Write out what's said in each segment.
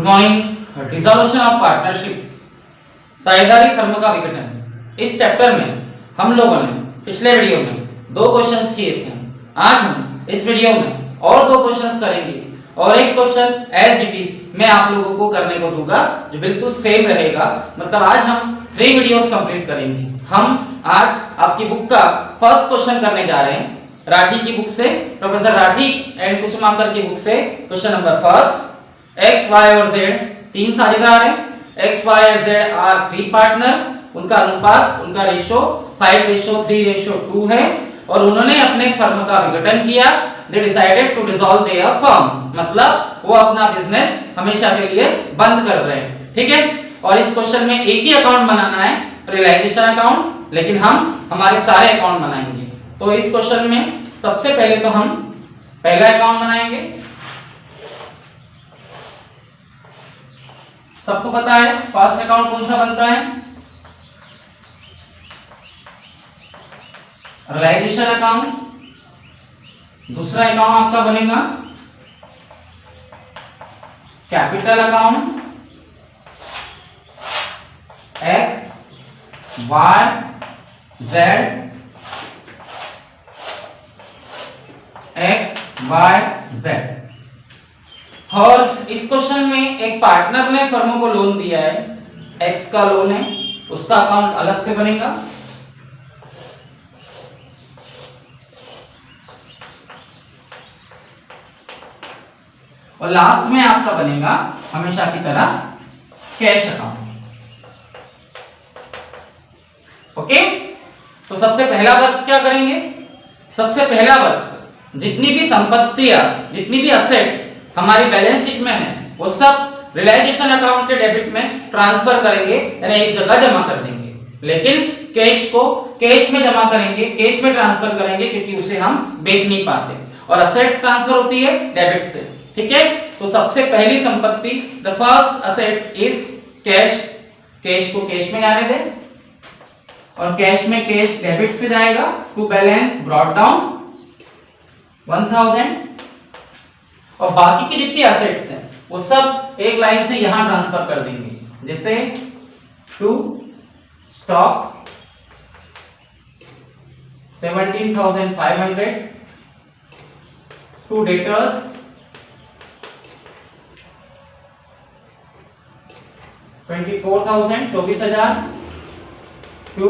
Morning. Dissolution of partnership, साझेदारी firm का विघटन। इस चैप्टर में हम लोगों ने पिछले वीडियो में 2 क्वेश्चंस किए थे। आज हम इस वीडियो में और 2 क्वेश्चंस करेंगे और एक क्वेश्चन एज इट इज मैं आप लोगों को करने को दूंगा जो बिल्कुल सेम रहेगा। मतलब आज हम 3 वीडियोस कंप्लीट करेंगे। हम आज आपकी बुक का फर्स्ट क्वेश्चन करने जा रहे हैं, राठी की बुक से, प्रोफेसर राठी एंड कुसुमाकर की बुक से। Question number first, X Y और जेड 3 साझेदार हैं। एक्स वाई और जेड आर 3 पार्टनर। उनका अनुपात, उनका रेशो 5:3:2 है और उन्होंने अपने फर्म का विघटन किया। They decided to dissolve their firm, मतलब वो अपना बिजनेस हमेशा के लिए बंद कर रहे हैं। ठीक है, और इस क्वेश्चन में एक ही अकाउंट बनाना है, रियलाइजेशन अकाउंट, लेकिन हम हमारे सारे अकाउंट बनाएंगे। तो इस क्वेश्चन में सबसे पहले तो हम पहला अकाउंट बनाएंगे। सबको पता है फर्स्ट अकाउंट कौन सा बनता है, रियलाइजेशन अकाउंट। दूसरा अकाउंट आपका बनेगा capital account, X Y Z, X Y Z. और इस क्वेश्चन में एक पार्टनर ने फर्मों को लोन दिया है, एक्स का लोन है, उसका अकाउंट अलग से बनेगा। और लास्ट में आपका बनेगा हमेशा की तरह कैश अकाउंट। ओके, तो सबसे पहला वर्ग क्या करेंगे, सबसे पहला वर्ग जितनी भी संपत्तियां, जितनी भी असेट्स हमारी बैलेंस शीट में है वो सब रियलाइजेशन अकाउंट के डेबिट में ट्रांसफर करेंगे, यानी एक जगह जमा कर देंगे। लेकिन कैश को कैश में जमा करेंगे, कैश में ट्रांसफर करेंगे क्योंकि उसे हम बेच नहीं पाते। और असेट्स ट्रांसफर होती है डेबिट से। ठीक है, तो सबसे पहली संपत्ति, the first asset is cash. Cash को कैश में जाने दें और कैश में कैश डेबिट से जाएगा टू बैलेंस ब्रॉट डाउन 1000। और बाकी की जितनी असेट्स हैं वो सब एक लाइन से यहां ट्रांसफर कर देंगे, जैसे to stock 17,500, to debtors 24,000 24,000, to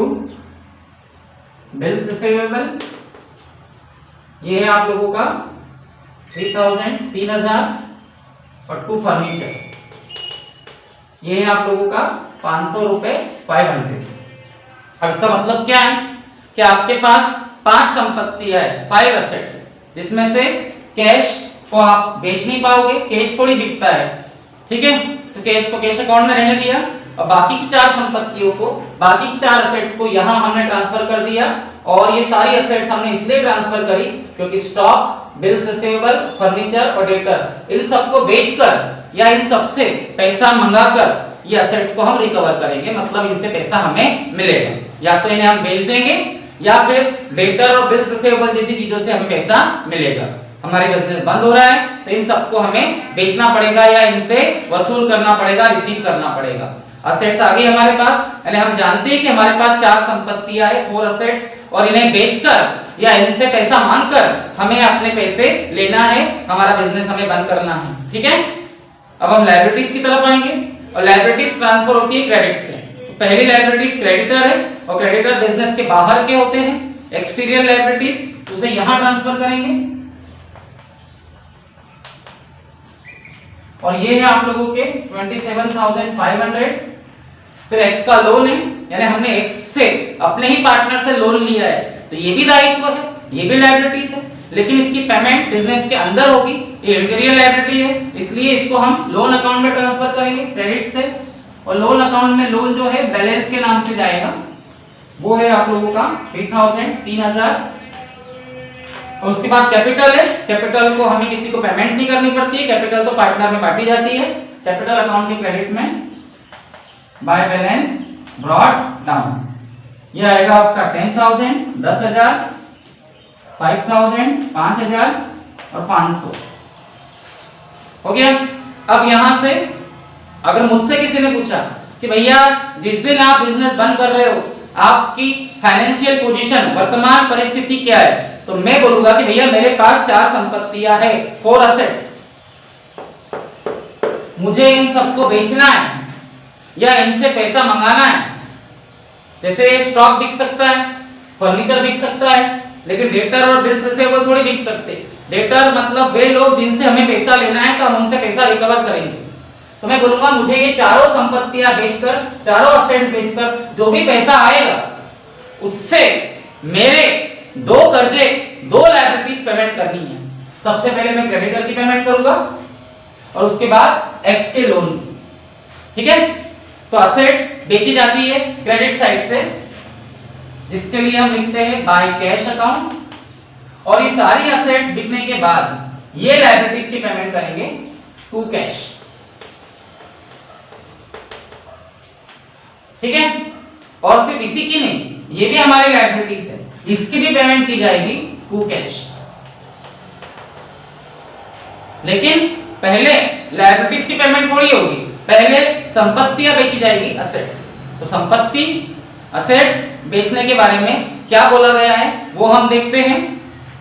bills receivable, ये है आप लोगों का 3,000 3,000, और टू फर्नीचर, ये है आप लोगों का 500 रुपए 500। अब इसका मतलब क्या है कि आपके पास 5 संपत्तियां है, 5 असेट्स, जिसमें से कैश को आप बेच नहीं पाओगे, कैश थोड़ी बिकता है। ठीक है, तो कैश को कैश अकाउंट में रहने दिया और बाकी की 4 संपत्तियों को, बाकी की 4 असेट्स को यहां हमने ट्रांसफर कर दिया। और ये सारी असेट्स हमने इसलिए ट्रांसफर करी क्योंकि स्टॉक, बिल्स रिसीवेबल, फर्नीचर और डेटर, इन सबको बेचकर या इन सबसे पैसा मंगाकर ये असेट्स को हम रिकवर करेंगे, मतलब इनसे पैसा हमें मिलेगा। या तो इन्हें हम बेच देंगे या फिर डेटर और बिल्स रिसीवेबल जैसी चीजों से हमें पैसा मिलेगा। हमारे बिजनेस बंद हो रहा है तो इन सबको हमें बेचना पड़ेगा या इनसे वसूल करना पड़ेगा, रिसीव करना पड़ेगा। असेट्स आ गई हमारे पास, यानी हम जानते हैं कि हमारे पास 4 संपत्तियां है, 4 असेट्स, और इन्हें बेचकर या इनसे पैसा मांगकर हमें अपने पैसे लेना है, हमारा बिजनेस हमें बंद करना है। ठीक है, अब हम लायबिलिटीज की तरफ आएंगे और लायबिलिटीज ट्रांसफर होती है क्रेडिट से। तो पहली लायबिलिटीज क्रेडिटर है और क्रेडिटर बिजनेस के बाहर के होते हैं। एक्सटीरियर लायबिलिटीज उसे यहां ट्रांसफर करेंगे और ये है आप लोगों के 27,500। फिर एक्स का लोन है, यानी हमने एक्स से अपने ही पार्टनर से लोन लिया है, तो ये भी दायित्व है, ये भी लायबिलिटीज है, लेकिन इसकी पेमेंट बिजनेस के अंदर होगी, ये इंटीरियर लायबिलिटी है, इसलिए इसको हम लोन अकाउंट में ट्रांसफर करेंगे क्रेडिट से। और लोन अकाउंट में लोन जो है बैलेंस के नाम से जाएगा, वो है आप लोगों का 3,000 3,000। और उसके बाद कैपिटल है, कैपिटल को हमें किसी को पेमेंट नहीं करनी पड़ती है, कैपिटल तो पार्टनर में बांटी जाती है। कैपिटल अकाउंट के क्रेडिट में बाय बैलेंस ब्रॉट डाउन, ये आएगा आपका 10,000 10,000 5,000 5,000 और 500। हो गया। अब यहां से अगर मुझसे किसी ने पूछा कि भैया जिस दिन आप बिजनेस बंद कर रहे हो आपकी फाइनेंशियल पोजीशन वर्तमान परिस्थिति क्या है, तो मैं बोलूंगा कि भैया मेरे पास 4 संपत्तियां है, 4 असेट्स, मुझे इन सबको बेचना है या इनसे पैसा मंगाना है। जैसे स्टॉक बिक सकता है, फर्नीचर बिक सकता है, लेकिन डेटर और बिल्स रिसीवेबल थोड़ी बिक सकते। डेटर मतलब वे लोग जिनसे हमें पैसा लेना है तो हम उनसे पैसा रिकवर करेंगे। तो मैं बोलूंगा मुझे ये चारों संपत्तियां बेचकर, चारों असेट्स बेचकर जो भी पैसा आएगा उससे मेरे 2 कर्जे, 2 लायबिलिटीज पेमेंट करनी है। सबसे पहले मैं क्रेडिटर की पेमेंट करूंगा और उसके बाद एक्स के लोन की। ठीक है, तो असेट्स बेची जाती है क्रेडिट साइड से, जिसके लिए हम लिखते हैं बाय कैश अकाउंट, और ये सारी असेट्स बिकने के बाद ये लायबिलिटीज की पेमेंट करेंगे टू कैश। ठीक है, और सिर्फ इसी की नहीं, ये भी हमारी लायबिलिटीज है, इसकी भी पेमेंट की जाएगी टू कैश। लेकिन पहले लायबिलिटीज की पेमेंट थोड़ी होगी, पहले संपत्तियां बेची जाएगी, असेट्स। तो संपत्ति असेट्स बेचने के बारे में क्या बोला गया है वो हम देखते हैं।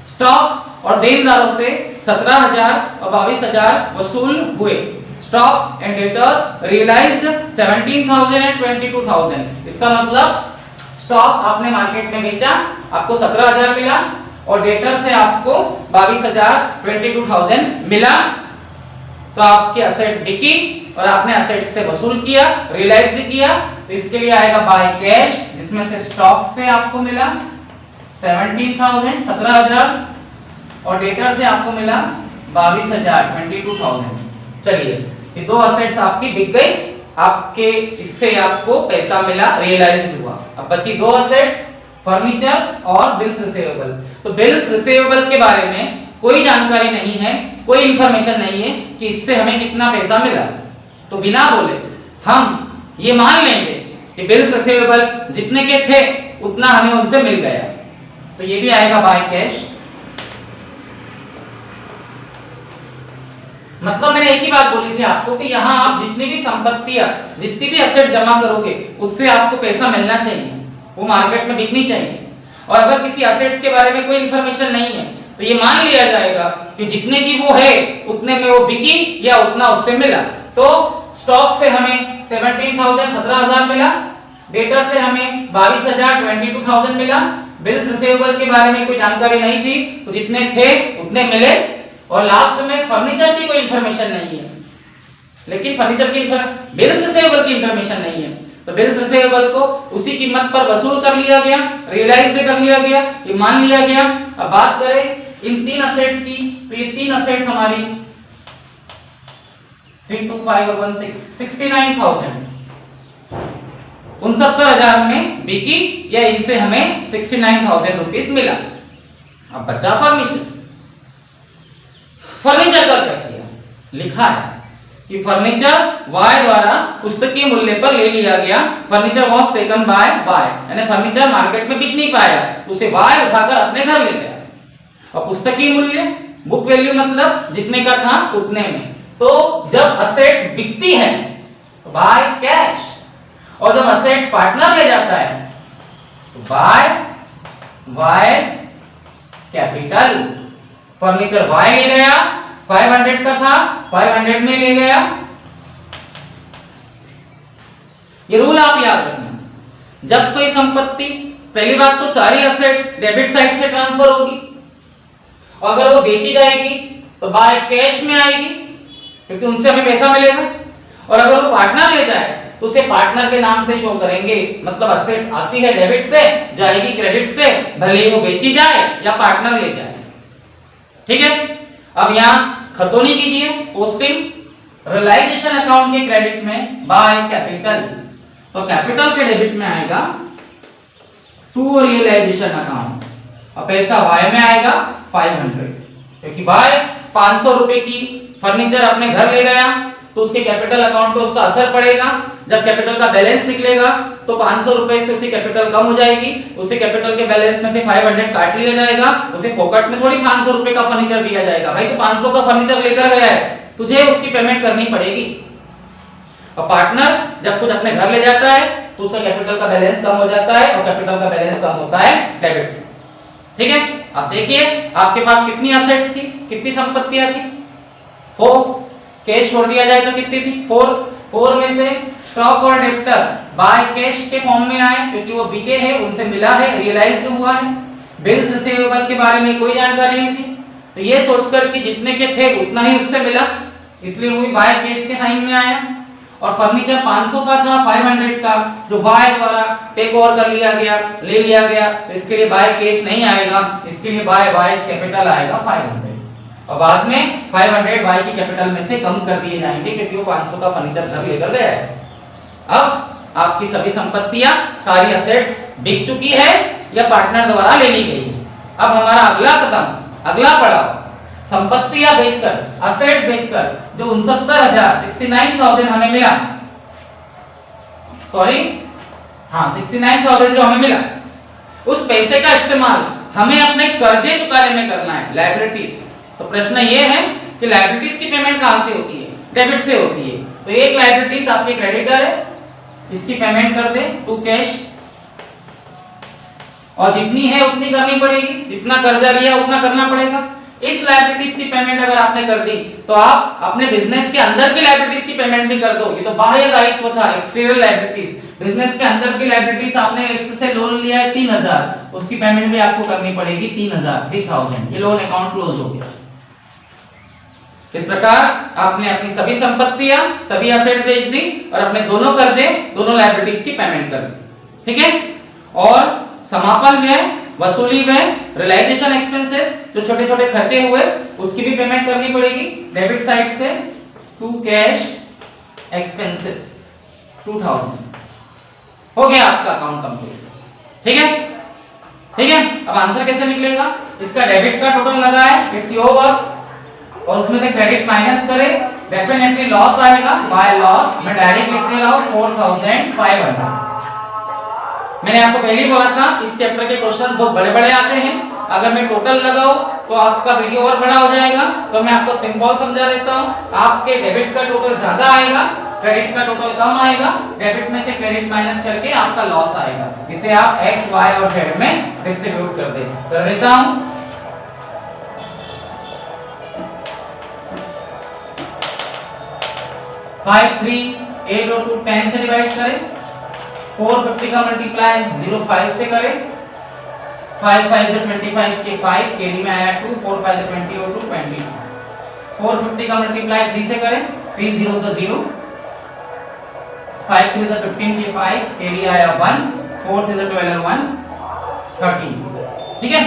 स्टॉक और देनदारों से 17,000 और 22,000 वसूल हुए। Stock and debtors realised 17,000 and 22,000। इसका मतलब स्टॉक आपने मार्केट में बेचा, आपको 17,000 मिला, और डेटर से आपको 22,000 22,000 मिला। तो आपकी असेट बिकी और आपने असेट से वसूल किया, रियलाइज भी किया। तो इसके लिए आएगा बाय कैश, जिसमें से स्टॉक से आपको मिला 17,000 17,000 और डेटर से आपको मिला 22,000 22,000। चलिए, ये 2 असेट्स आपकी बिक गई, आपके इससे आपको पैसा मिला, रियलाइज हुआ। अब बची 2 असेट्स, फर्नीचर और बिल्स रिसीवेबल। तो बिल्स रिसीवेबल के बारे में कोई जानकारी नहीं है, कोई इंफॉर्मेशन नहीं है कि इससे हमें कितना पैसा मिला। तो बिना बोले हम ये मान लेंगे कि बिल्स रिसीवेबल जितने के थे उतना हमें उनसे मिल गया। तो ये भी आएगा बाय कैश। मतलब मैंने एक ही बात बोली थी आपको कि यहाँ आप जितनी भी संपत्तियां, जितनी भी असेट जमा करोगे उससे आपको पैसा मिलना चाहिए, वो मार्केट में बिकनी चाहिए। और अगर किसी असेट्स के बारे में कोई इंफॉर्मेशन नहीं है तो ये मान लिया जाएगा कि जितने की वो है उतने में वो बिकी या उतना उससे मिला। तो स्टॉक से हमें 17,000 17,000 मिला, डेटर से हमें 22,000 22,000 मिला, बिल्स रिसीवेबल के बारे में कोई जानकारी नहीं थी तो जितने थे उतने मिले, और लास्ट में फर्नीचर की कोई इंफॉर्मेशन नहीं है, लेकिन फर्नीचर की बिल्स रिसीवेबल की इंफॉर्मेशन नहीं है। तो बिल्स रिसीवेबल को उसी कीमत पर वसूल कर लिया गया, रियलाइज भी कर लिया गया, ये मान लिया गया। अब बात करें इन 3 असेट्स की, तो ये 3 असेट्स हमारी 3 2 5 और 1 6 69,000 69,000 में बिकी या इनसे हमें 69,000 रुपीस मिला। अब बचा फर्नीचर। फर्नीचर का क्या किया, लिखा है कि फर्नीचर वाई द्वारा पुस्तकीय मूल्य पर ले लिया गया। Furniture was taken by Y, यानी फर्नीचर मार्केट में बिक नहीं पाया तो उसे वाई उठाकर अपने घर ले गया। और पुस्तकीय मूल्य, बुक वैल्यू मतलब जितने का था उतने में। तो जब असेट बिकती है तो बाय कैश, और जब असेट पार्टनर ले जाता है तो by Y's capital. Furniture Y ले गया, 500 का था, 500 में ले गया। ये रूल आप याद रखना। जब कोई संपत्ति, पहली बात तो सारी असेट्स डेबिट साइड से ट्रांसफर होगी, अगर वो बेची जाएगी तो बाय कैश में आएगी क्योंकि उनसे हमें पैसा मिलेगा, और अगर वो पार्टनर ले जाए तो उसे पार्टनर के नाम से शो करेंगे। मतलब असेट्स आती है डेबिट से, जाएगी क्रेडिट से, भले ही वो बेची जाए या पार्टनर ले जाए। ठीक है, अब यहाँ खतौनी कीजिए, पोस्टिंग रियलाइजेशन अकाउंट के क्रेडिट में बाय कैपिटल, तो कैपिटल के डेबिट में आएगा टू रियलाइजेशन अकाउंट, और पैसा वाई में आएगा 500, क्योंकि वाई 500 रुपए की फर्नीचर अपने घर ले गया तो उसके कैपिटल अकाउंट पे उसका असर पड़ेगा। जब कैपिटल का बैलेंस निकलेगा तो 500 रुपए से उसकी कैपिटल कम हो जाएगी, उसे कैपिटल के बैलेंस में से 500 काट लिया जाएगा, उसे पॉकेट में थोड़ी 500 रुपए का फर्नीचर दिया जाएगा। भाई तो 500 का फर्नीचर लेकर गया है, तुझे उसकी पेमेंट करनी पड़ेगी। और पार्टनर जब कुछ अपने घर ले जाता है तो उसका कैपिटल का बैलेंस कम हो जाता है और कैपिटल का बैलेंस कम होता है डेबिट से। ठीक है, अब देखिए आपके पास कितनी एसेट्स थी, कितनी संपत्तियां थी, 4। कैश छोड़ दिया जाए तो कितनी थी, 4 में से स्टॉक और डेब्टर बाय कैश के फॉर्म में आए क्योंकि वो बिके हैं, उनसे मिला है, रियलाइज हुआ है। बिल्स रिसीवेबल के बारे में कोई जानकारी नहीं थी, तो ये सोचकर कि जितने के थे उतना ही उससे मिला, इसलिए वो भी बाय कैश के साइन में आया। और फर्नीचर 500 का था, 500 का जो बाय द्वारा टेक ओवर कर लिया गया, ले लिया गया, तो इसके लिए बाय कैश नहीं आएगा, इसके लिए बाय बायस कैपिटल आएगा 500। और बाद में 500 बाय की कैपिटल में से कम कर दिए जाएंगे क्योंकि वो 500 का फर्नीचर घर लेकर गया है। अब आपकी सभी संपत्तियां, सारी असेट्स बिक चुकी है या पार्टनर द्वारा ले ली गई है। अब हमारा अगला कदम, अगला पड़ाव, संपत्तियां बेचकर, असेट बेचकर जो 69,000 हमें मिला, सॉरी हाँ 69,000 जो हमें मिला, उस पैसे का इस्तेमाल हमें अपने कर्जे चुकाने में करना है, लायबिलिटीज। तो प्रश्न ये है कि लायबिलिटीज की पेमेंट कहां से होती है, डेबिट से होती है। तो एक लायबिलिटीज आपके क्रेडिटर है, इसकी पेमेंट कर दे टू कैश, और जितनी है उतनी करनी पड़ेगी, जितना कर्जा लिया उतना करना पड़ेगा। इस लायबिलिटीज की पेमेंट अगर आपने कर दी तो आप अपने बिजनेस के अंदर की लायबिलिटीज की पेमेंट भी कर दो। ये तो बाह्य दायित्व था, एक्सटीरियर लायबिलिटीज। बिजनेस के अंदर की लायबिलिटीज आपने एक्स से लोन लिया है 3,000, उसकी पेमेंट भी आपको करनी पड़ेगी 3,000। ये लोन अकाउंट क्लोज हो गया। इस प्रकार आपने अपनी सभी संपत्तियां, सभी एसेट बेच दी और अपने दोनों कर्जे, दोनों लायबिलिटीज की पेमेंट कर दी। ठीक है, और समापन व्यय, वसूली व्यय, रियलाइजेशन एक्सपेंसेस, जो छोटे छोटे खर्चे हुए उसकी भी पेमेंट करनी पड़ेगी डेबिट साइड से, टू कैश एक्सपेंसेस 2000। हो गया आपका अकाउंट कंप्लीट। ठीक है, ठीक है। अब आंसर कैसे निकलेगा, इसका डेबिट का टोटल लगा है, इट्स योर वर्क, और उसमें से क्रेडिट माइनस करें, डेफिनेटली लॉस आएगा, बाय लॉस मैं डायरेक्ट लिख दे रहा हूं 4,500। मैंने आपको पहले ही बोला था इस चैप्टर के क्वेश्चन बहुत बड़े बड़े आते हैं, अगर मैं टोटल लगाऊं तो आपका वीडियो और बड़ा हो जाएगा। तो मैं आपको सिंबल समझा देता हूं, आपके डेबिट का टोटल ज्यादा आएगा, क्रेडिट का टोटल कम आएगा, डेबिट में से क्रेडिट माइनस करके आपका लॉस आएगा, इसे आप एक्स, वाई और जेड में डिस्ट्रीब्यूट कर देता हूं। फाइव 3 8 और 2 10 से डिवाइड करें, 450 का मल्टीप्लाई 05 से करें, 5 5 से 25 के 5, कैरी में आया 2, 4 5 से 20 और 2 20, 450 का मल्टीप्लाई 3 से करें, 3 0 तो 0, 5 3 से 15 के 5, कैरी आया 1, 4 3 से 12 1 13। ठीक है,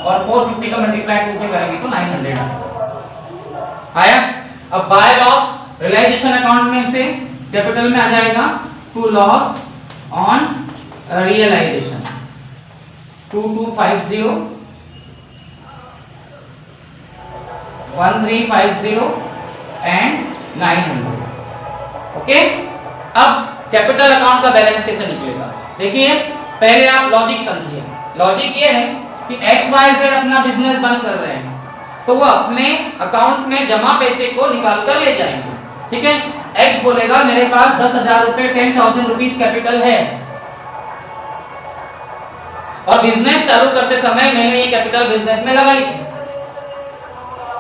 और 450 का मल्टीप्लाई 2 से करेंगे तो 900 आया। अब बाय लॉस रियलाइजेशन अकाउंट में से कैपिटल में आ जाएगा to loss on realisation 2250 1350 and 900। Okay, अब कैपिटल अकाउंट का बैलेंस कैसे निकलेगा, देखिए पहले आप लॉजिक समझिए। लॉजिक ये है कि XYZ अपना बिजनेस बंद कर रहे हैं तो वो अपने अकाउंट में जमा पैसे को निकाल कर ले जाएंगे। ठीक है, X बोलेगा मेरे पास 10,000 रुपए 10,000 रुपीज कैपिटल है और बिजनेस चालू करते समय मैंने ये कैपिटल बिजनेस में लगाई थी।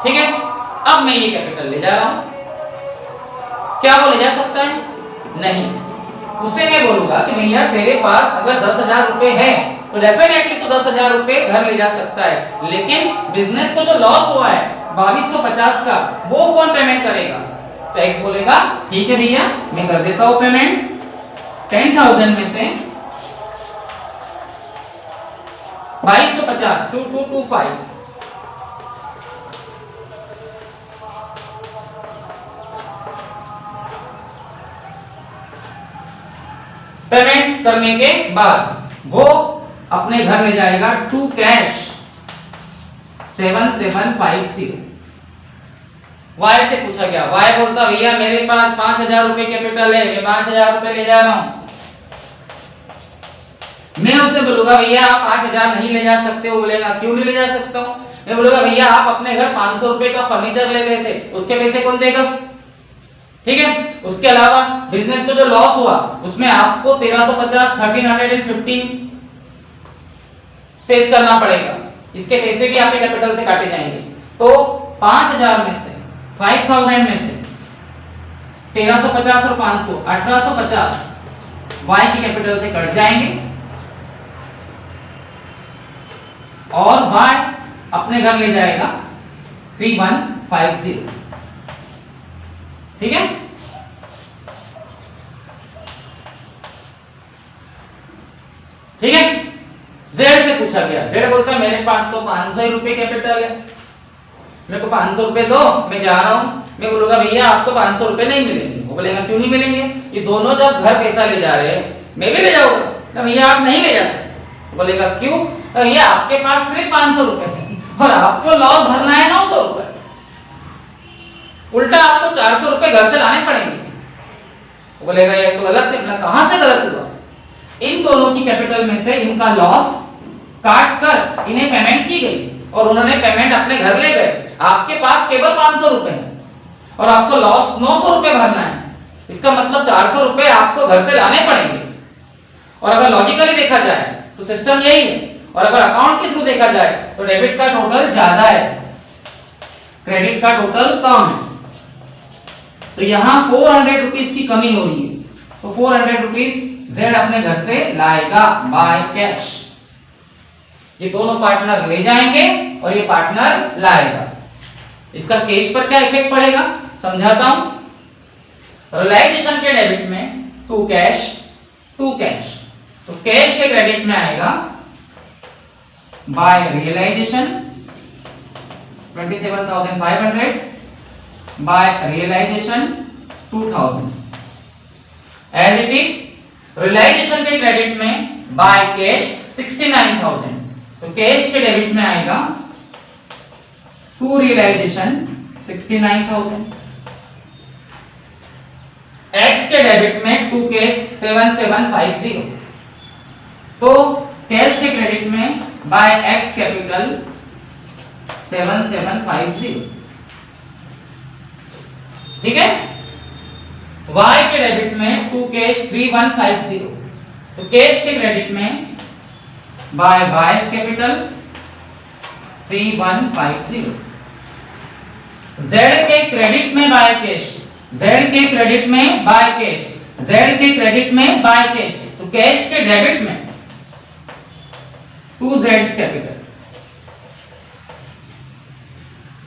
ठीक है, अब मैं ये कैपिटल ले जा रहा हूं, क्या वो ले जा सकता है? नहीं। उससे मैं बोलूंगा कि भैया तेरे पास अगर 10,000 रुपए है तो डेफिनेटली तो 10,000 रुपए घर ले जा सकता है, लेकिन बिजनेस को जो लॉस हुआ है 2250 का वो कौन पेमेंट करेगा? तो एक्स बोलेगा ठीक है भैया मैं कर देता हूं पेमेंट, 10,000 में से 2250 2225 पेमेंट करने के बाद वो अपने घर ले जाएगा टू कैश 7750। वाई से पूछा गया, वाई बोलता भैया मेरे पास 5,000 रुपए कैपिटल है, मैं 5,000 रुपए ले जा रहा हूं। मैं उससे बोलूंगा भैया आप 5,000 नहीं ले जा सकते हो, बोलेगा क्यों नहीं ले जा सकता हूं? मैं बोलूंगा भैया आप अपने घर 500 रुपए का फर्नीचर ले गए थे, उसके पैसे कौन देगा? ठीक है। उसके अलावा बिजनेस को जो लॉस हुआ उसमें आपको 1350 1315 फेस करना पड़ेगा, इसके पैसे भी आपके कैपिटल से काटे जाएंगे। तो 5000 में से 5000 में से 1350 और 500 1850 वाई की कैपिटल से कट जाएंगे और वाई अपने घर ले जाएगा 3150। ठीक है। ठीक है। जेड से पूछा गया, जेड बोलता है मेरे पास तो 500 रुपए कैपिटल है, मेरे को 500 रुपए दो, मैं जा रहा हूं। मैं बोलूंगा भैया आपको 500 रुपए नहीं मिलेंगे। वो बोलेगा क्यों नहीं मिलेंगे, ये दोनों जब घर पैसा ले जा रहे हैं मैं भी ले जाऊंगा ना। भैया आप नहीं ले जा सकते। बोलेगा क्यों, भैया आपके पास सिर्फ 500 रुपए है और आपको लॉस भरना है 900 रुपए, उल्टा आपको 400 रुपए घर से लाने पड़ेंगे। वो बोलेगा ये तो गलत है। ना कहां से गलत हुआ, इन दोनों की कैपिटल में से इनका लॉस काट कर इन्हें पेमेंट की गई और उन्होंने पेमेंट अपने घर ले गए। आपके पास केवल 500 रुपए है और आपको लॉस 900 रुपए भरना है, इसका मतलब 400 रुपए आपको घर से लाने पड़ेंगे। और अगर लॉजिकली देखा जाए तो सिस्टम यही है, और अगर अकाउंट के थ्रू देखा जाए तो डेबिट का टोटल ज्यादा है, क्रेडिट का टोटल कम है। तो यहां 400 रुपीज की कमी हो रही है, तो 400 रुपीज जेड अपने घर से लाएगा बाय कैश। ये दोनों पार्टनर ले जाएंगे और ये पार्टनर लाएगा। इसका कैश पर क्या इफेक्ट पड़ेगा समझाता हूं। रियलाइजेशन के डेबिट में टू कैश, तो कैश के क्रेडिट में आएगा by realisation 27,500 by realisation 2000 as it is. Realisation के क्रेडिट में बाय कैश 69,000, तो कैश के डेबिट में आएगा टू रियलाइजेशन 69,000। एक्स के डेबिट में टू कैश 7750, तो कैश के क्रेडिट में बाय एक्स कैपिटल 7750। ठीक है। वाई के डेबिट में टू कैश 3150, तो कैश के क्रेडिट में बाय वाइस कैपिटल 3150। जेड के क्रेडिट में बाय कैश, जेड के क्रेडिट में बाय कैश, जेड के क्रेडिट में बाय कैश, तो कैश के डेबिट में टू जेड कैपिटल।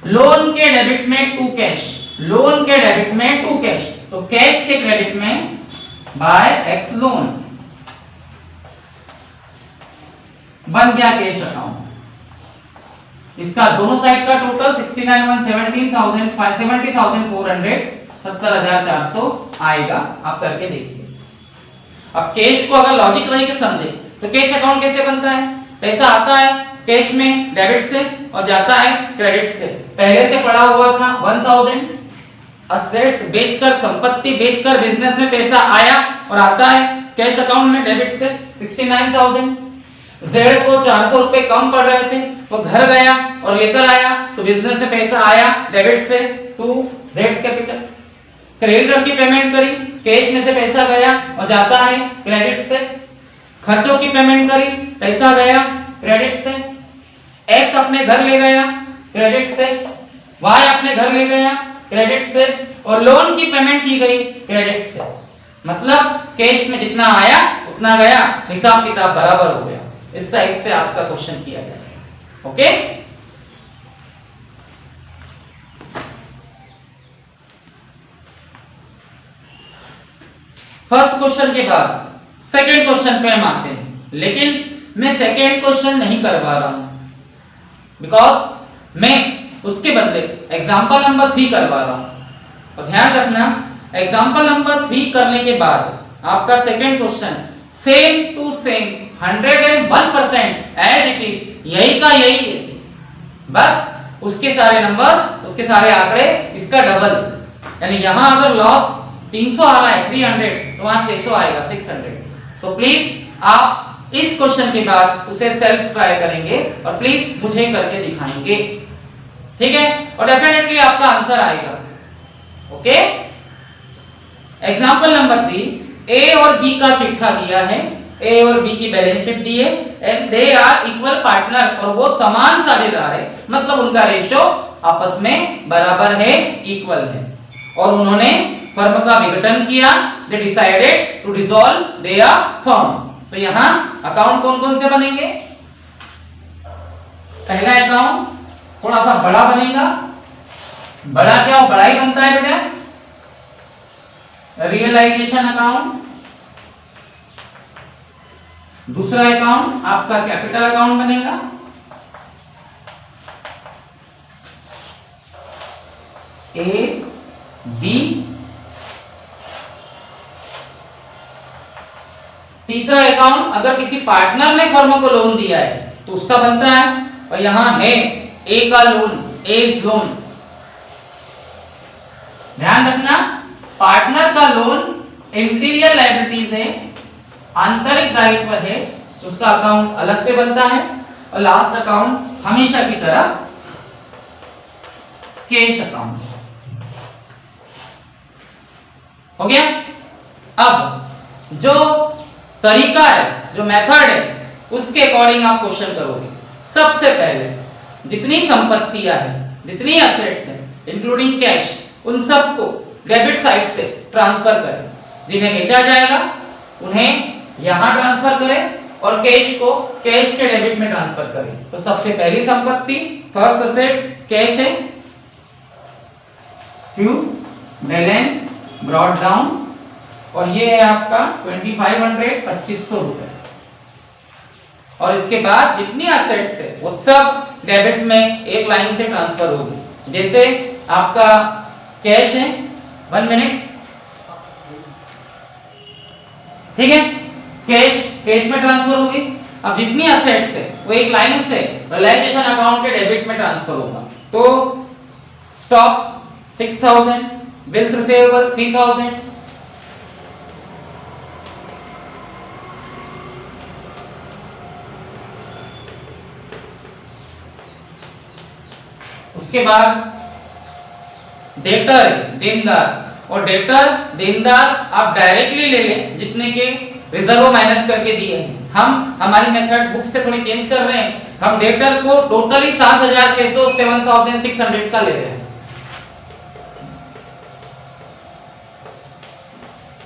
लोन के डेबिट में टू कैश, लोन के डेबिट में टू कैश, तो कैश के क्रेडिट में बाय एक्स लोन। बन गया कैश अकाउंट। इसका दोनों साइड का टोटल 70,400 70,400 आएगा। आप करके देखिए। अब कैश को अगर लॉजिक रही के समझे तो कैश अकाउंट कैसे बनता है। पैसा आता है कैश में डेबिट से और जाता है क्रेडिट से। पहले से पड़ा हुआ था 1000, असेट्स बेचकर, संपत्ति बेचकर बिजनेस में पैसा आया और आता है कैश अकाउंट में डेबिट से 69,000। जेड को 400 रुपए कम पड़ रहे थे, वो घर गया और लेकर आया, तो बिजनेस में पैसा आया डेबिट से टू जेड कैपिटल। क्रेडिटर की पेमेंट करी, कैश में से पैसा गया और जाता है क्रेडिट से। खर्चों की पेमेंट करी, पैसा गया क्रेडिट से। एक्स अपने घर ले गया क्रेडिट से, वाई अपने घर ले गया क्रेडिट से, और लोन की पेमेंट की गई क्रेडिट से। मतलब कैश में जितना आया उतना गया, हिसाब किताब बराबर हो गया। इस टाइप से आपका क्वेश्चन किया जाएगा। ओके। फर्स्ट क्वेश्चन के बाद सेकंड क्वेश्चन पे हम आते हैं, लेकिन मैं सेकंड क्वेश्चन नहीं करवा रहा हूं, बिकॉज मैं उसके बदले एग्जांपल नंबर 3 करवा रहा हूं। और ध्यान रखना, एग्जांपल नंबर 3 करने के बाद आपका second question same to same 101% as it is यही का यही है, बस उसके सारे नंबर्स, उसके सारे आंकड़े इसका डबल। यानी यहां अगर लॉस 300 आ रहा है 300, तो वहां 600 आएगा 600। सो प्लीज आप इस क्वेश्चन के बाद उसे सेल्फ ट्राई करेंगे और प्लीज मुझे करके दिखाएंगे। ठीक है। और डेफिनेटली आपका आंसर आएगा। ओके। एग्जाम्पल नंबर 3, ए और बी का चिट्ठा दिया है, ए और बी की बैलेंस शीट दी है and they are equal partner, और वो समान साझेदार है, मतलब उनका रेशो आपस में बराबर है, इक्वल है, और उन्होंने फर्म का विघटन किया, they decided to dissolve their firm. तो यहाँ अकाउंट कौन कौन से बनेंगे? पहला अकाउंट थोड़ा सा बड़ा बनेगा, बड़ा क्या हो, बड़ा ही बनता है बेटा, रियलाइजेशन अकाउंट। दूसरा अकाउंट आपका कैपिटल अकाउंट बनेगा, ए बी। तीसरा अकाउंट अगर किसी पार्टनर ने फर्म को लोन दिया है तो उसका बनता है, और यहां है ए का लोन, ए लोन। ध्यान रखना, पार्टनर का लोन इंटीरियर लायबिलिटीज है, आंतरिक दायित्व है, उसका अकाउंट अलग से बनता है, और लास्ट अकाउंट हमेशा की तरह कैश अकाउंट। हो गया? अब जो तरीका है, जो मेथड है, उसके अकॉर्डिंग आप क्वेश्चन करोगे। सबसे पहले जितनी संपत्तियां हैं, जितनी एसेट्स हैं इंक्लूडिंग कैश, उन सबको डेबिट साइड से ट्रांसफर करें। जिन्हें बेचा जाएगा उन्हें यहां ट्रांसफर करें, और कैश को कैश के डेबिट में ट्रांसफर करें। तो सबसे पहली संपत्ति, फर्स्ट एसेट कैश है, क्यू बैलेंस ब्रॉट डाउन, और ये है आपका 2500, 2500 रुपए। और इसके बाद जितनी एसेट्स है वो सब डेबिट में एक लाइन से ट्रांसफर होगी। जैसे आपका कैश है, 1 मिनट, ठीक है, कैश में ट्रांसफर होगी। अब जितनी एसेट्स है वो एक लाइन से रियलाइजेशन अकाउंट के डेबिट में ट्रांसफर होगा। तो स्टॉक 6000, बिल्स रिसीवेबल 3000, उसके बाद डेटर देनदार, और डेटर देनदार आप डायरेक्टली ले लें जितने के रिजर्व माइनस करके दिए हैं। हम हमारी मेथड बुक से थोड़ी चेंज कर रहे हैं, हम डेटर को टोटली 7600 7600 का ले रहे हैं,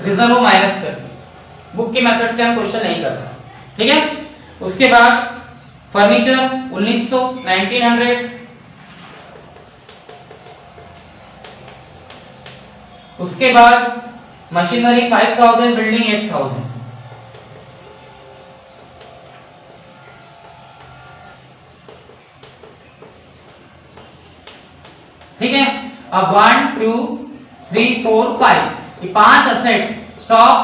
रिजर्व माइनस करके। बुक की मेथड से हम क्वेश्चन नहीं कर रहे, ठीक है। उसके बाद फर्नीचर 1900 1900, उसके बाद मशीनरी 5000, बिल्डिंग 8000, ठीक है। अब 1 2 3 4 5 ये 5 असेट्स, स्टॉक,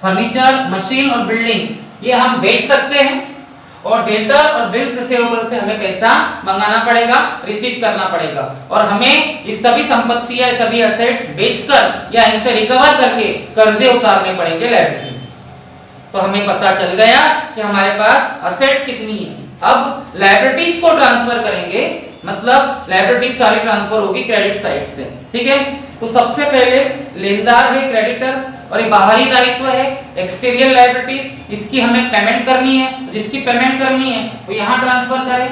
फर्नीचर, मशीन और बिल्डिंग, ये हम बेच सकते हैं, और डेटर और बिल्स रिसीवेबल से हमें पैसा मंगाना पड़ेगा, रिसीव करना पड़ेगा, और हमें इस सभी संपत्तियां, सभी एसेट्स बेचकर या इनसे रिकवर करके कर्जे उतारने पड़ेंगे, लायबिलिटीज। तो हमें पता चल गया कि हमारे पास एसेट्स कितनी है। अब लायबिलिटीज को ट्रांसफर करेंगे, मतलब लायबिलिटीज सारी ट्रांसफर होगी क्रेडिट साइड से, ठीक है। तो सबसे पहले लेनदार है क्रेडिटर, और ये बाहरी दायित्व है एक्सटीरियर लायबिलिटीज, इसकी हमें पेमेंट करनी है, जिसकी पेमेंट करनी है वो यहां ट्रांसफर करें,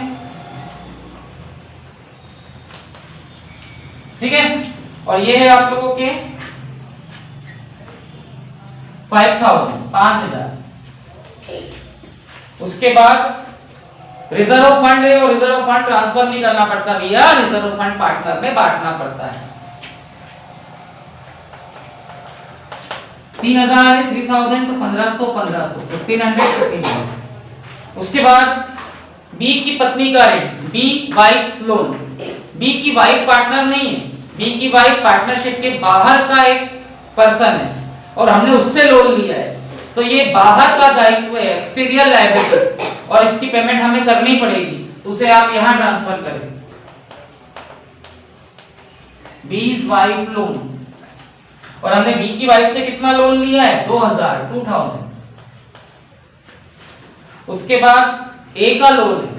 ठीक है। और ये है आप लोगों के 5000। उसके बाद रिजर्व फंड है, और रिजर्व फंड ट्रांसफर नहीं करना पड़ता भैया, रिजर्व फंड पार्टनर में बांटना पड़ता है। 3000 है, 3000 तो 1500 1500, 1500 1500। उसके बाद बी की पत्नी का ऋण, बी वाइफ लोन। बी की वाइफ पार्टनर नहीं है, बी की वाइफ पार्टनरशिप के बाहर का एक पर्सन है, और हमने उससे लोन लिया है, तो ये बाहर का दायित्व है, एक्सटीरियर लायबिलिटी, और इसकी पेमेंट हमें करनी पड़ेगी, तो उसे आप यहां ट्रांसफर करें। बीज वाइफ लोन, और हमने बी की वाइफ से कितना लोन लिया है, 2000। उसके बाद ए का लोन है।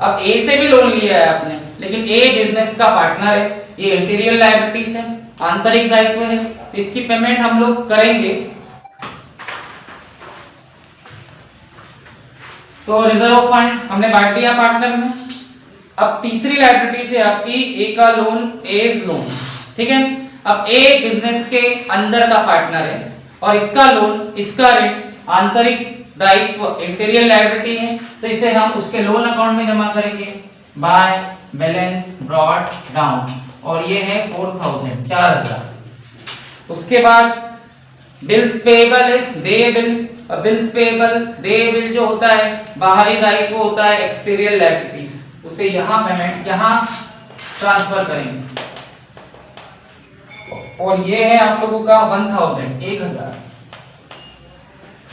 अब ए से भी लोन लिया है आपने, लेकिन ए बिजनेस का पार्टनर है, ये इंटीरियर लायबिलिटीज है, आंतरिक दायित्व है, तो इसकी पेमेंट हम लोग करेंगे। तो रिजर्व फंड हमने बांट दिया पार्टनर में। अब तीसरी लायबिलिटी से आपकी ए का लोन, एज लोन, ठीक है। अब ए बिजनेस के अंदर का पार्टनर है और इसका लोन, इसका ऋण आंतरिक दायित्व इंटीरियर लायबिलिटी है, तो इसे हम उसके लोन अकाउंट में जमा करेंगे बाय बैलेंस ब्रॉट डाउन, और ये है 4000, 4000। उसके बाद बिल्स पेएबल है, दे बिल, और बिल्स पेएबल, दे बिल जो होता है बाहरी दायित्व होता है एक्सटीरियर लायबिलिटीज, उसे यहाँ पेमेंट, यहाँ ट्रांसफर करेंगे। और ये है आप लोगों का 1000।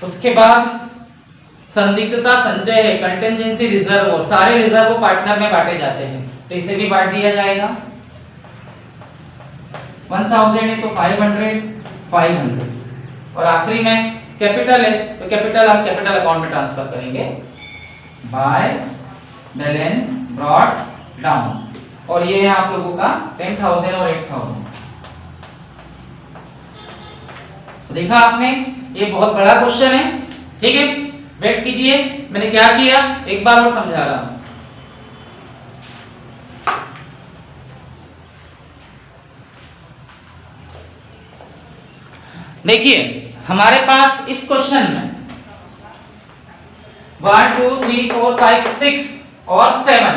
उसके बाद संदिग्धता संचय है, कंटिजेंसी रिजर्व, और सारे रिजर्व पार्टनर में बांटे जाते हैं, तो इसे भी बांट दिया जाएगा। 1000 है तो 500, 500। और आखिरी में कैपिटल है, तो कैपिटल आप कैपिटल अकाउंट में ट्रांसफर करेंगे बाय बैलेंस ब्रॉट डाउन, और ये है आप लोगों का 10,000 और 8,000। देखा आपने, ये बहुत बड़ा क्वेश्चन है, ठीक है। वेट कीजिए, मैंने क्या किया एक बार और समझा रहा हूं। देखिए हमारे पास इस क्वेश्चन में 1 2 3 4 5 6 और 7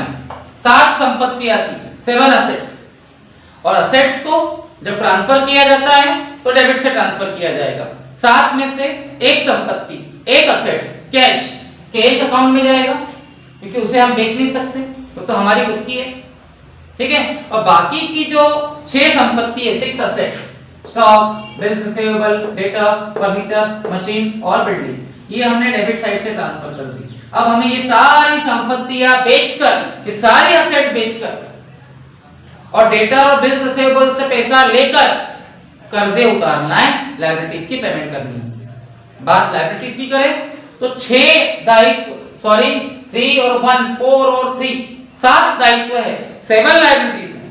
7 संपत्तियां थी, 7 असेट्स, और असेट्स को जब ट्रांसफर किया जाता है तो डेबिट से ट्रांसफर किया जाएगा। 7 में से एक संपत्ति, एक असेट्स कैश अकाउंट में जाएगा, क्योंकि उसे हम बेच नहीं सकते, तो हमारी खुद की है, ठीक है। और बाकी की जो 6 संपत्ति है, 6 assets, stock, bills receivable, data, furniture, machine और बिल्डिंग, ये हमने डेबिट साइड से ट्रांसफर कर दी। अब हमें ये सारी संपत्तियां बेचकर, ये सारी असेट बेचकर और डेटा और बिल्स रिसीवेबल से पैसा लेकर कर्जे उतारना है, लायबिलिटीज की पेमेंट करनी है। बात लायबिलिटीज की करें तो 6 दायित्व, 3 और 1, 4 और 3, 7 दायित्व है, 7 लायबिलिटीज है।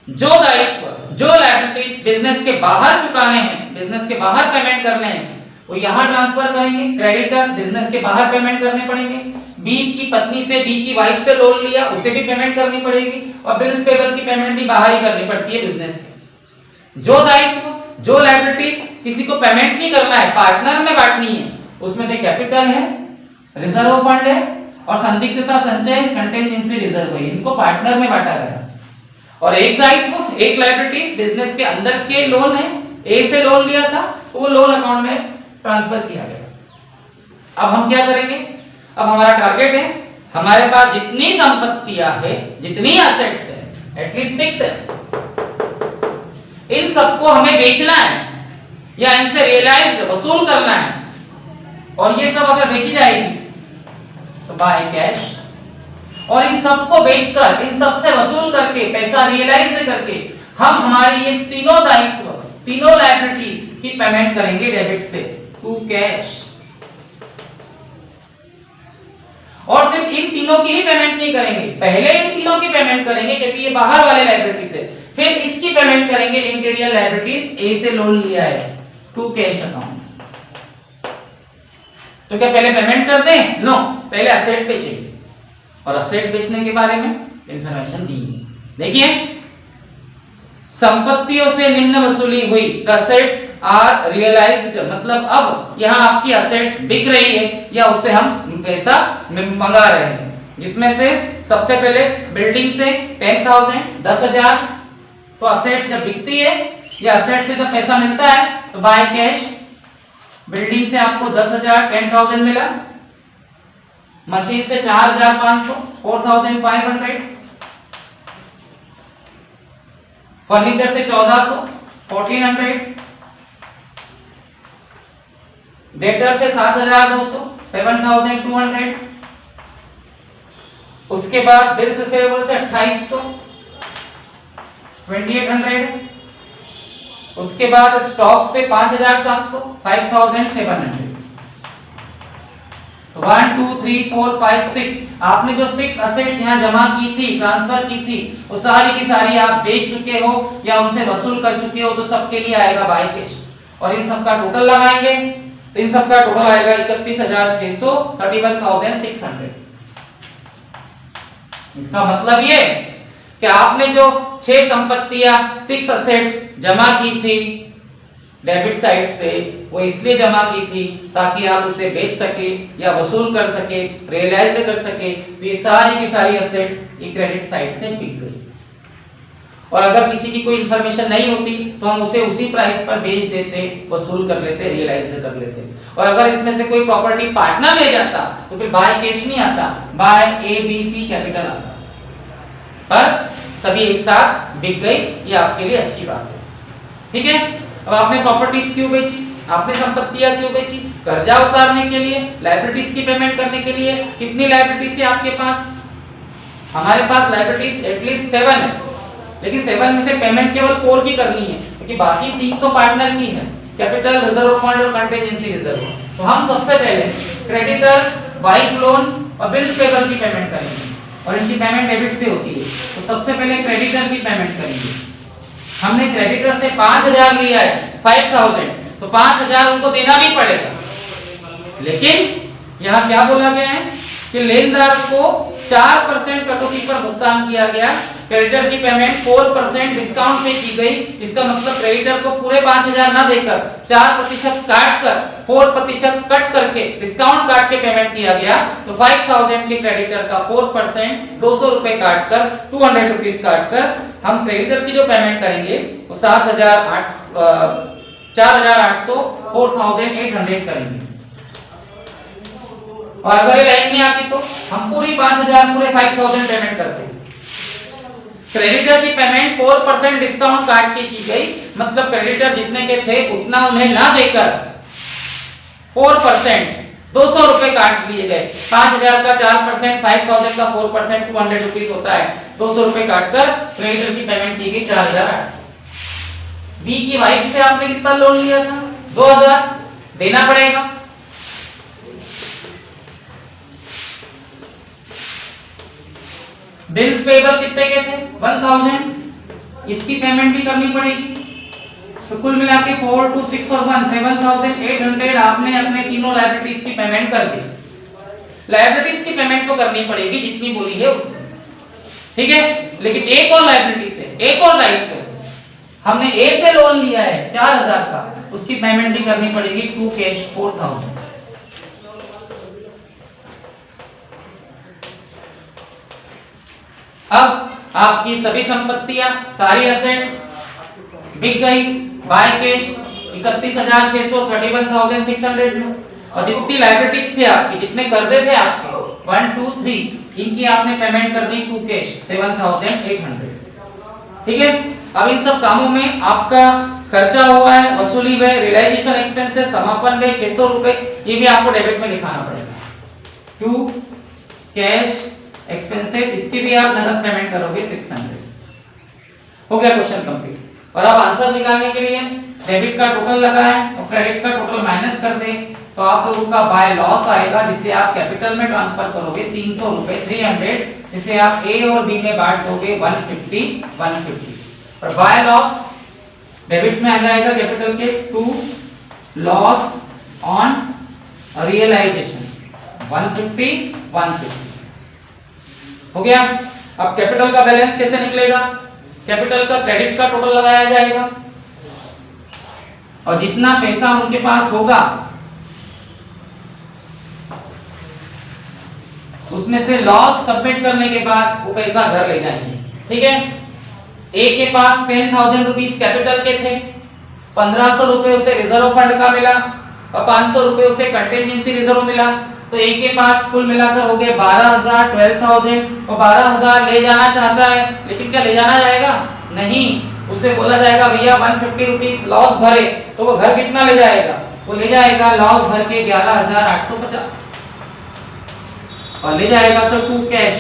जो दायित्व, जो लायबिलिटीज बिजनेस के बाहर चुकाने हैं, बिजनेस के बाहर पेमेंट करने हैं, वो यहां ट्रांसफर करेंगे। क्रेडिटर बिजनेस के बाहर पेमेंट करने पड़ेंगे। बी की पत्नी से, बी की वाइफ से लोन लिया, उसे भी पेमेंट करनी पड़ेगी, और बिल्स पेबल की पेमेंट भी बाहर ही करनी पड़ती है बिजनेस के। जो दायित्व, जो लायबिलिटीज किसी को पेमेंट नहीं करना है, पार्टनर में बांटनी है, उसमें से कैपिटल है, रिजर्व फंड है और संदिग्धता संचय, कंटिजेंसी रिजर्व है, इनको पार्टनर में बांटा गया। और एक दायित्व, एक लायबिलिटीज बिजनेस के अंदर के लोन है, ए से लोन लिया था, तो वो लोन अकाउंट में ट्रांसफर किया गया। अब हम क्या करेंगे, अब हमारा टारगेट है, हमारे पास जितनी संपत्तियां है, जितनी एसेट्स है, एटलीस्ट 6 है, इन सबको हमें बेचना है या इनसे रियलाइज वसूल करना है। और ये सब अगर बेची जाएगी तो बाय कैश, और इन सबको बेचकर, इन सब से वसूल करके, पैसा रियलाइज करके हम हमारी ये तीनों दायित्व, तीनों लायबिलिटीज की पेमेंट करेंगे डेबिट से टू कैश। और सिर्फ इन तीनों की ही पेमेंट नहीं करेंगे, पहले इन तीनों की पेमेंट करेंगे क्योंकि ये बाहर वाले लायबिलिटीज है, फिर इसकी पेमेंट करेंगे इंटीरियर लायबिलिटीज, ए से लोन लिया है, टू कैश अकाउंट। तो क्या पहले पेमेंट कर दें? नो, पहले असेट बेचेंगे, और असेट बेचने के बारे में इंफॉर्मेशन दी है। देखिए, संपत्तियों से निम्न वसूली हुई, द असेट्स आर रियलाइज्ड, मतलब अब यहाँ आपकी असेट्स बिक रही है या उससे हम पैसा मंगा रहे हैं, जिसमें से सबसे पहले बिल्डिंग से 10,000, 10,000, तो असेट जब बिकती है या असेट से जब पैसा मिलता है तो बाय कैश, बिल्डिंग से आपको 10,000, 10,000 मिला, मशीन से 4,500, 4,500, फर्नीचर से 1,400, 1,400, डेटर से 7,200, 7,200, उसके बाद बिल्स रिसीवेबल से 2,800, 2,800, उसके बाद स्टॉक से 5,700, 5,700, तो 1 2 3 4 5 6 आपने जो 6 असेट्स यहाँ जमा की थी, ट्रांसफर की थी, वो सारी की सारी आप बेच चुके हो या उनसे वसूल कर चुके हो, तो सबके लिए आएगा बाय कैश। और इन सब का टोटल लगाएंगे तो इन सब का टोटल आएगा 31,600 31,600। इसका मतलब ये कि आपने जो 6 संपत्तियां 6 असेट्स जमा की थी डेबिट साइड से, वो इसलिए जमा की थी ताकि आप उसे बेच सके या वसूल कर सके, रियलाइज कर सके। तो ये सारी की सारी असेट्स ये क्रेडिट साइड से बिक गई। और अगर किसी की कोई इंफॉर्मेशन नहीं होती तो हम उसे उसी प्राइस पर बेच देते, वसूल कर लेते, रियलाइज कर लेते। और अगर इसमें से कोई प्रॉपर्टी पार्टनर ले जाता तो फिर बाय कैश नहीं आता, बाय ABC कैपिटल आता। पर सभी एक साथ बिक गई, ये आपके लिए अच्छी बात है। ठीक है, अब आपने प्रॉपर्टीज क्यों बेची, आपने संपत्तियां क्यों बेची? कर्जा उतारने के लिए, लायबिलिटीज की पेमेंट करने के लिए। कितनी लायबिलिटीज है आपके पास? हमारे पास लायबिलिटीज एटलीस्ट 7 है, लेकिन 7 में से पेमेंट केवल 4 की करनी है, क्योंकि बाकी 3 तो पार्टनर की है, कैपिटल, रिजर्व फंड और कंटीजेंसी रिजर्व। तो हम सबसे पहले क्रेडिटर, बाइक लोन और बिल्स पेबल की पेमेंट करेंगे, और इनकी पेमेंट डेबिट से होती है। तो सबसे पहले क्रेडिटर की पेमेंट करेंगे। हमने क्रेडिटर से 5,000 लिया है, 5,000, तो 5,000 उनको देना भी पड़ेगा। लेकिन यहाँ क्या बोला गया है कि लेनदार को 4% कटौती पर भुगतान किया गया, क्रेडिटर की पेमेंट 4% डिस्काउंट पे की गई। इसका मतलब क्रेडिटर को पूरे 5,000 ना देकर 4% काट कर 4% कट करके डिस्काउंट काट के पेमेंट किया गया। तो 5,000 के क्रेडिटर का 4% 200 रुपए काट कर 200 रुपीज काट कर हम क्रेडिटर की जो पेमेंट करेंगे वो 4,800 4,800 करेंगे। और अगर ये लाइन में आती तो हम पूरी 5,000 पूरे 5,000 पेमेंट करते हैं। क्रेडिटर की पेमेंट 4% डिस्काउंट काट के की गई, मतलब क्रेडिटर जितने के थे उतना उन्हें ना देकर 4% 200 रुपए काट लिए गए। 5,000 का 4%, 5,000 का 4% 200 रुपीज होता है। 200 रुपए काटकर क्रेडिटर की पेमेंट की गई 4,008। बी की वाइफ से आपने कितना लोन लिया था? 2,000 देना पड़ेगा। बिल्स पेबल कितने के थे? 1,000, इसकी पेमेंट भी करनी पड़ेगी। तो कुल मिला के 4 2 6 और 1 7,800 आपने अपने तीनों लायबिलिटीज की पेमेंट कर दी। लायबिलिटीज की पेमेंट तो करनी पड़ेगी जितनी बोली है उतनी, ठीक है। लेकिन एक और लायबिलिटी से, एक और दायित्व है, हमने ए से लोन लिया है 4,000 का, उसकी पेमेंट भी करनी पड़ेगी 2 कैश 4,000। अब आपकी सभी संपत्तियां, सारी असेट्स बिक गई बाय कैश 31,600 31,600 में। और जितनी लायबिलिटीज थे आपकी, जितने कर्जे थे आपके 1 2 3, इनकी आपने पेमेंट कर दी 2 कैश 7,800। ठीक है, अब इन सब कामों में आपका खर्चा हुआ है, वसूली है, रियलाइजेशन एक्सपेंसेस, समापन है 600 रुपए, ये भी आपको डेबिट में दिखाना पड़ेगा। 2 कैश एक्सपेंसेस, इसकी भी आप नगद पेमेंट करोगे 600। हो गया क्वेश्चन कंप्लीट। और अब आंसर निकालने के लिए डेबिट का टोटल लगाएं और क्रेडिट का टोटल माइनस कर दें, तो आप लोगों का बाय लॉस आएगा, जिसे आप कैपिटल में ट्रांसफर करोगे 300 रुपए 300, जिसे आप ए और बी में बांट दोगे 150 150। और बाय लॉस डेबिट में आ जाएगा कैपिटल के 2 लॉस ऑन रियलाइजेशन 150 150। हो गया। अब कैपिटल का बैलेंस कैसे निकलेगा? कैपिटल का क्रेडिट का टोटल लगाया जाएगा और जितना पैसा उनके पास होगा उसमें से लॉस सबमिट करने के बाद वो पैसा घर ले जाएंगे। ठीक है, ए के पास 10,000 रुपीज कैपिटल के थे, 1,500 रुपए उसे रिजर्व फंड का मिला और 500 रुपए उसे कंटीजेंसी रिजर्व मिला। तो ए के पास कुल मिलाकर हो गए 12,000 12,000, और 12,000 ले जाना चाहता है, लेकिन क्या ले जाना जाएगा? नहीं, उसे बोला जाएगा भैया 150 रुपीज लॉस भरे, तो वो घर कितना ले जाएगा? वो ले जाएगा लॉस भर के 11,850 और ले जाएगा तो 2 कैश।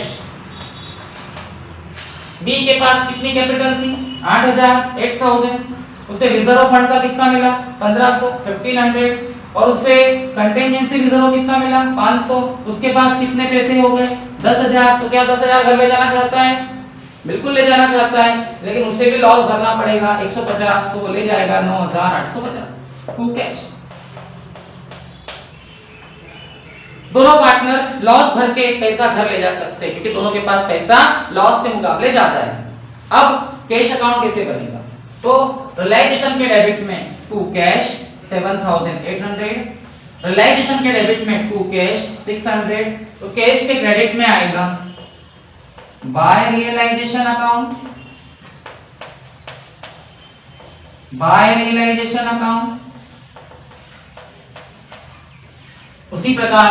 बी के पास कितनी कैपिटल थी? 8,000 8,000, उसे रिजर्व फंड का कितना मिला? 1,500 1,500, और उससे कंटिजेंसी रिजर्व कितना मिला 500, उसके पास कितने पैसे हो गए 10,000। तो क्या 10,000 घर ले जाना चाहता है? बिल्कुल ले जाना चाहता है, लेकिन उसे भी लॉस भरना पड़ेगा 150, तो वो ले जाएगा 9,850 टू कैश। दोनों पार्टनर लॉस भर के पैसा घर ले जा सकते हैं क्योंकि दोनों के पास पैसा लॉस के मुकाबले ज्यादा है। अब कैश अकाउंट कैसे बनेगा? तो रियलाइजेशन के डेबिट में टू कैश 7,800, रियलाइजेशन के डेबिट में टू कैश 600, तो कैश के क्रेडिट में आएगा by realisation account, by realisation account. उसी प्रकार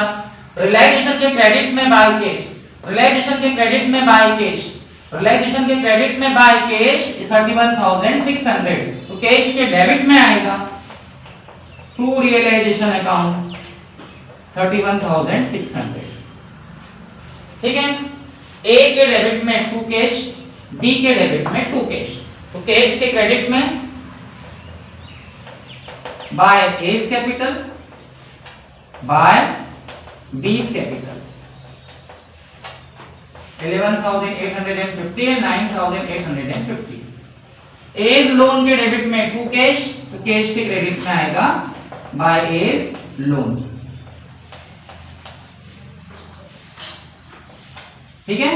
रियलाइजेशन के क्रेडिट में बाय कैश, रियलाइजेशन के क्रेडिट में बाय कैश, रियलाइजेशन के क्रेडिट में बाय कैश 31,600, तो कैश के डेबिट में आएगा टू रियलाइजेशन अकाउंट 31,600। ठीक है, ए के डेबिट में टू कैश, बी के डेबिट में टू कैश, तो कैश के क्रेडिट में by A's capital by B's capital 11,850 and 9,850। A's loan के डेबिट में टू कैश, तो कैश के क्रेडिट में आएगा बाय ए's लोन। ठीक है,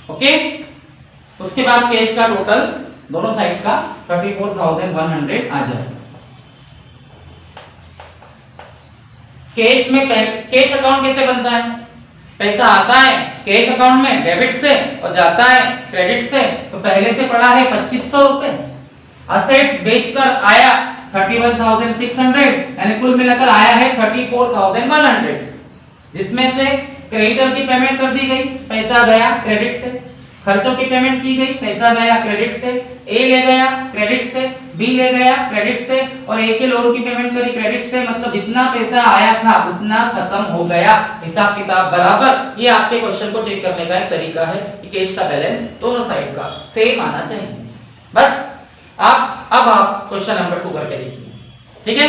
ओके। उसके बाद कैश का टोटल दोनों साइड का 34,100 आ जाए। कैश में कैश अकाउंट कैसे बनता है? पैसा आता है कैश अकाउंट में डेबिट से और जाता है क्रेडिट से। तो पहले से पड़ा है 2,500 रुपए, असेट्स बेचकर आया 31,600, यानी कुल मिलाकर आया है 34,100, जिसमें से क्रेडिटर की पेमेंट कर दी गई, पैसा गया क्रेडिट से, खर्चों की पेमेंट की गई, पैसा गया क्रेडिट से, ए ले गया क्रेडिट से, बी ले गया क्रेडिट से, और ए के लोन की पेमेंट करी क्रेडिट से। मतलब जितना पैसा आया था उतना खत्म हो गया, हिसाब किताब बराबर। ये आपके क्वेश्चन को चेक करने का एक तरीका है कि कैश का बैलेंस दोनों साइड का सेम आना चाहिए। बस अब आप क्वेश्चन नंबर 2 करके देखिए। ठीक है,